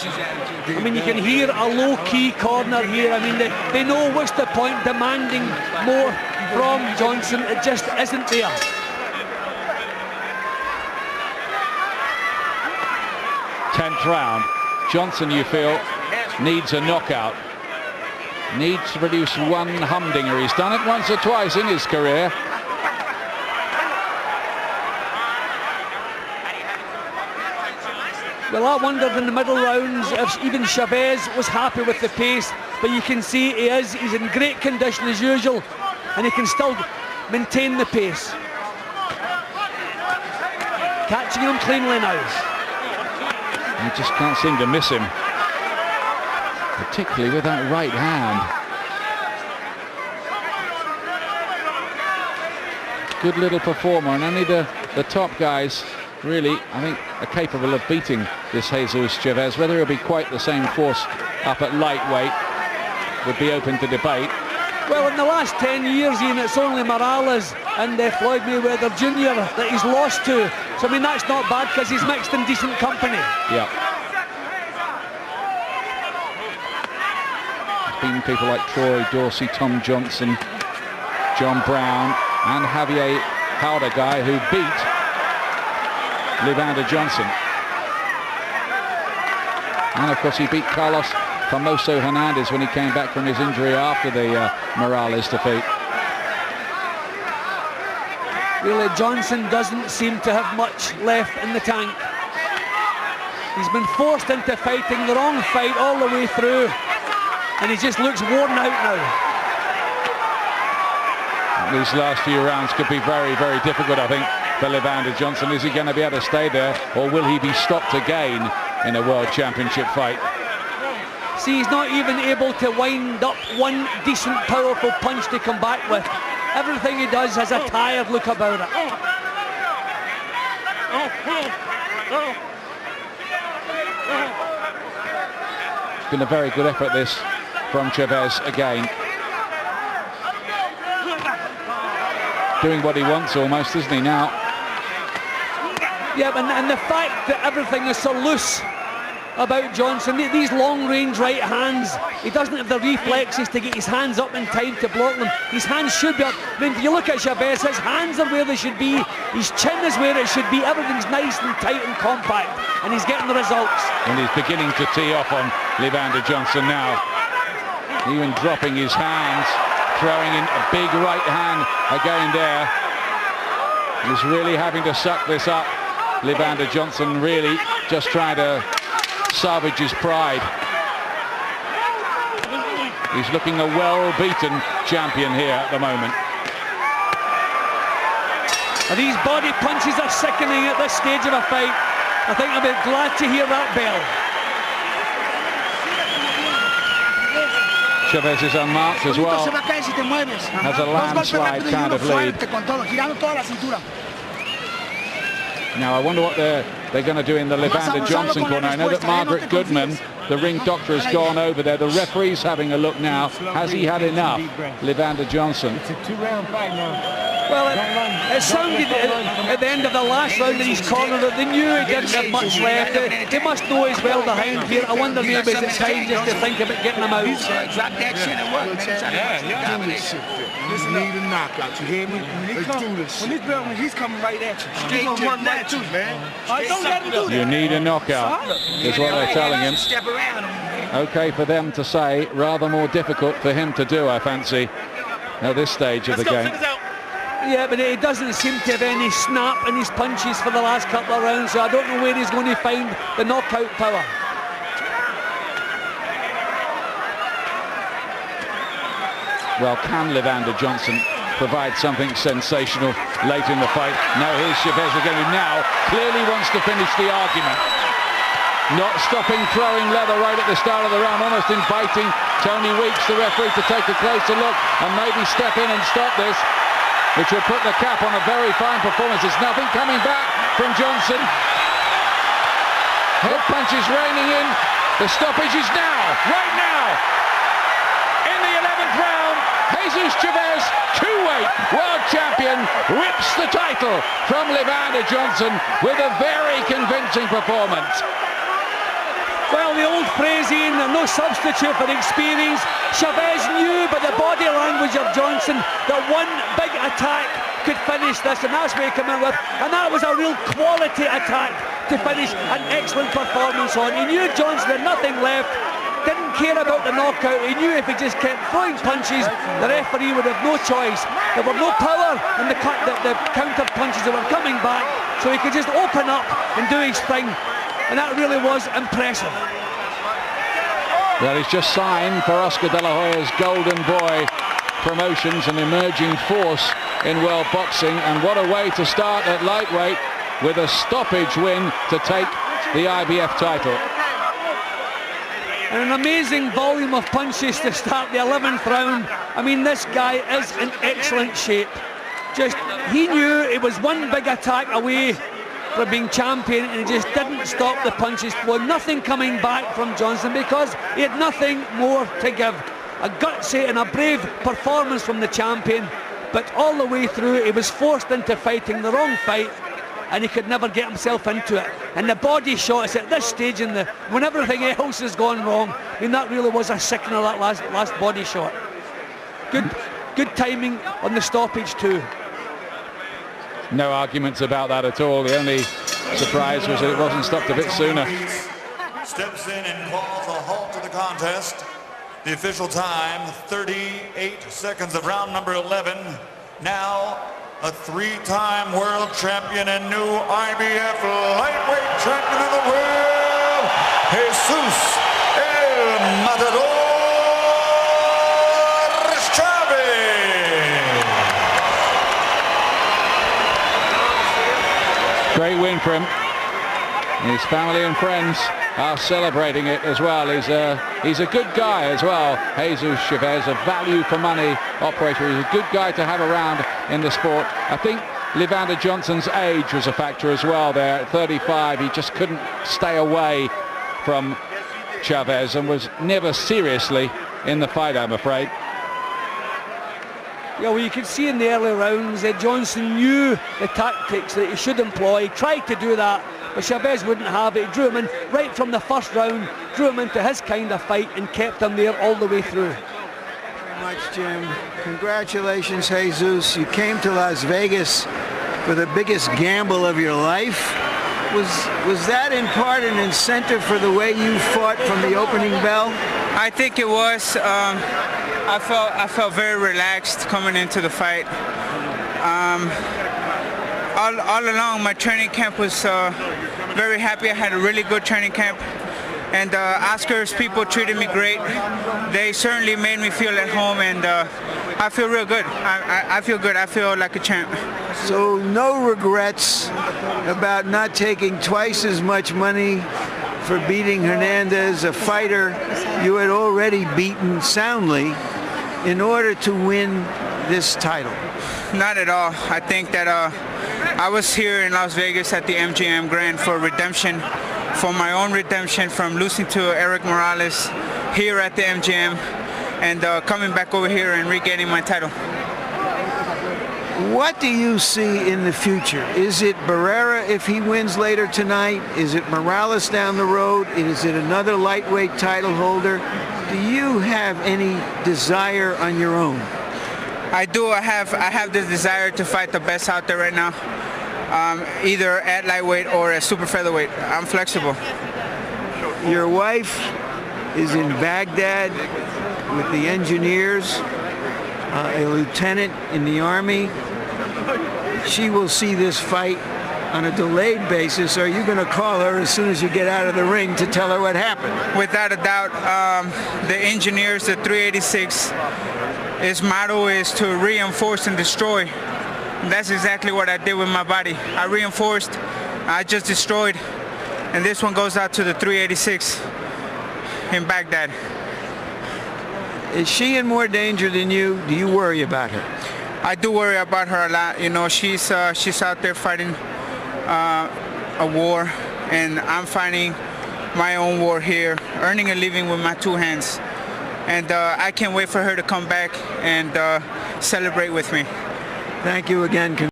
I mean, you can hear a low-key corner here. I mean, they know what's the point demanding more from Johnson. It just isn't there. Tenth round. Johnson, you feel, needs a knockout. Needs to produce one humdinger. He's done it once or twice in his career. Well, I wondered in the middle rounds if even Chavez was happy with the pace, but you can see he is. He's in great condition as usual, and he can still maintain the pace. Catching him cleanly now. You just can't seem to miss him, particularly with that right hand. Good little performer, and only the top guys really, I think, are capable of beating this Jesus Chavez. Whether he'll be quite the same force up at lightweight would be open to debate. Well, in the last 10 years, Ian, it's only Morales and Floyd Mayweather Jr. that he's lost to. So, I mean, that's not bad because he's mixed in decent company. Yeah. There's been people like Troy Dorsey, Tom Johnson, John Brown and Javier Howder who beat Levander Johnson. And, of course, he beat Carlos Famoso Hernandez when he came back from his injury after the Morales defeat. Really, Johnson doesn't seem to have much left in the tank. He's been forced into fighting the wrong fight all the way through, and he just looks worn out now. These last few rounds could be very, very difficult, I think, for Levander Johnson. Is he going to be able to stay there, or will he be stopped again in a World Championship fight? See, he's not even able to wind up one decent, powerful punch to come back with. Everything he does has a tired look about it. It's been a very good effort, this, from Chavez again. Doing what he wants almost, isn't he, now? Yeah, and the fact that everything is so loose about Johnson, these long-range right hands, he doesn't have the reflexes to get his hands up in time to block them. His hands should be up. I mean, if you look at Chavez, his hands are where they should be, his chin is where it should be, everything's nice and tight and compact, and he's getting the results. And he's beginning to tee off on Levander Johnson now. Even dropping his hands, throwing in a big right hand again there. He's really having to suck this up. Levander Johnson really just trying to salvage his pride. He's looking a well-beaten champion here at the moment. And these body punches are sickening at this stage of a fight. I think I'll be glad to hear that bell. Chavez is unmarked as well. Has a landslide kind of lead. Now I wonder what they're going to do in the Levander Johnson corner. I know that Margaret Goodman, the ring doctor, has gone over there. The referee's having a look now. Has he had enough, Levander Johnson? It's a 2-round fight now. Well, it sounded at the end of the last round in his corner that they knew he didn't have much left. They must know he's well behind here. I wonder maybe it's time just to think about getting him out. Drop that shit and work, man. You need a knockout, you hear me? Let's do this. When he's coming right at you. Straight to that too, man. Don't let him do that. You need a knockout, is what they're telling him. Okay for them to say, rather more difficult for him to do, I fancy, at this stage of the game. Yeah, but he doesn't seem to have any snap in his punches for the last couple of rounds, so I don't know where he's going to find the knockout power. Well, can Levander Johnson provide something sensational late in the fight? No, here's Chavez again, who now clearly wants to finish the argument. Not stopping throwing leather right at the start of the round, almost inviting Tony Weeks, the referee, to take a closer look and maybe step in and stop this, which will put the cap on a very fine performance. There's nothing coming back from Johnson. Head punches raining in. The stoppage is now, right now. In the 11th round, Jesus Chavez, two-weight world champion, rips the title from Levander Johnson with a very convincing performance. Well, the praising, no substitute for experience. Chavez knew by the body language of Johnson that one big attack could finish this, and that's what he came in with, and that was a real quality attack to finish an excellent performance on. He knew Johnson had nothing left, didn't care about the knockout. He knew if he just kept throwing punches, the referee would have no choice. There were no power in the counter punches that were coming back, so he could just open up and do his thing, and that really was impressive. Well, he's just signed for Oscar De La Hoya's Golden Boy promotions, an emerging force in world boxing, and what a way to start at lightweight with a stoppage win to take the IBF title. And an amazing volume of punches to start the 11th round. I mean, this guy is in excellent shape. He knew it was one big attack away from being champion, and he just didn't stop the punches flow. Nothing coming back from Johnson because he had nothing more to give. A gutsy and a brave performance from the champion, but all the way through he was forced into fighting the wrong fight, and he could never get himself into it. And the body shots at this stage, when everything else has gone wrong, I mean, that really was a sickener, that last body shot. Good timing on the stoppage too. No arguments about that at all. The only surprise was that it wasn't stopped a bit sooner. Steps in and calls a halt to the contest. The official time, 38 seconds of round number 11. Now, a three-time world champion and new IBF lightweight champion of the world, Jesus El Matador Chavez. Great win for him. His family and friends are celebrating it as well. He's a good guy as well, Jesus Chavez, a value for money operator. He's a good guy to have around in the sport. I think Levander Johnson's age was a factor as well there. At 35, he just couldn't stay away from Chavez and was never seriously in the fight, I'm afraid. Yeah, well, you could see in the early rounds that Johnson knew the tactics that he should employ. He tried to do that, but Chavez wouldn't have it. He drew him in right from the first round, drew him into his kind of fight, and kept him there all the way through. Very much, Jim. Congratulations, Jesus. You came to Las Vegas for the biggest gamble of your life. Was that in part an incentive for the way you fought from the opening bell? I think it was. I felt very relaxed coming into the fight. All along, my training camp was very happy. I had a really good training camp, and Oscar's people treated me great. They certainly made me feel at home, and I feel real good. I feel good. I feel like a champ. So no regrets about not taking twice as much money for beating Hernandez, a fighter you had already beaten soundly, in order to win this title? Not at all. I think that I was here in Las Vegas at the MGM Grand for redemption, for my own redemption from losing to Eric Morales here at the MGM, and coming back over here and regaining my title. What do you see in the future? Is it Barrera if he wins later tonight? Is it Morales down the road? Is it another lightweight title holder? Do you have any desire on your own? I do. I have the desire to fight the best out there right now, either at lightweight or at super featherweight. I'm flexible. Your wife is in Baghdad with the engineers, a lieutenant in the Army. She will see this fight on a delayed basis. Are you going to call her as soon as you get out of the ring to tell her what happened? Without a doubt, the engineers, the 386, his motto is to reinforce and destroy. And that's exactly what I did with my body. I reinforced, I just destroyed, and this one goes out to the 386 in Baghdad. Is she in more danger than you? Do you worry about her? I do worry about her a lot. You know, she's out there fighting a war, and I'm fighting my own war here, earning a living with my two hands. And I can't wait for her to come back and celebrate with me. Thank you again.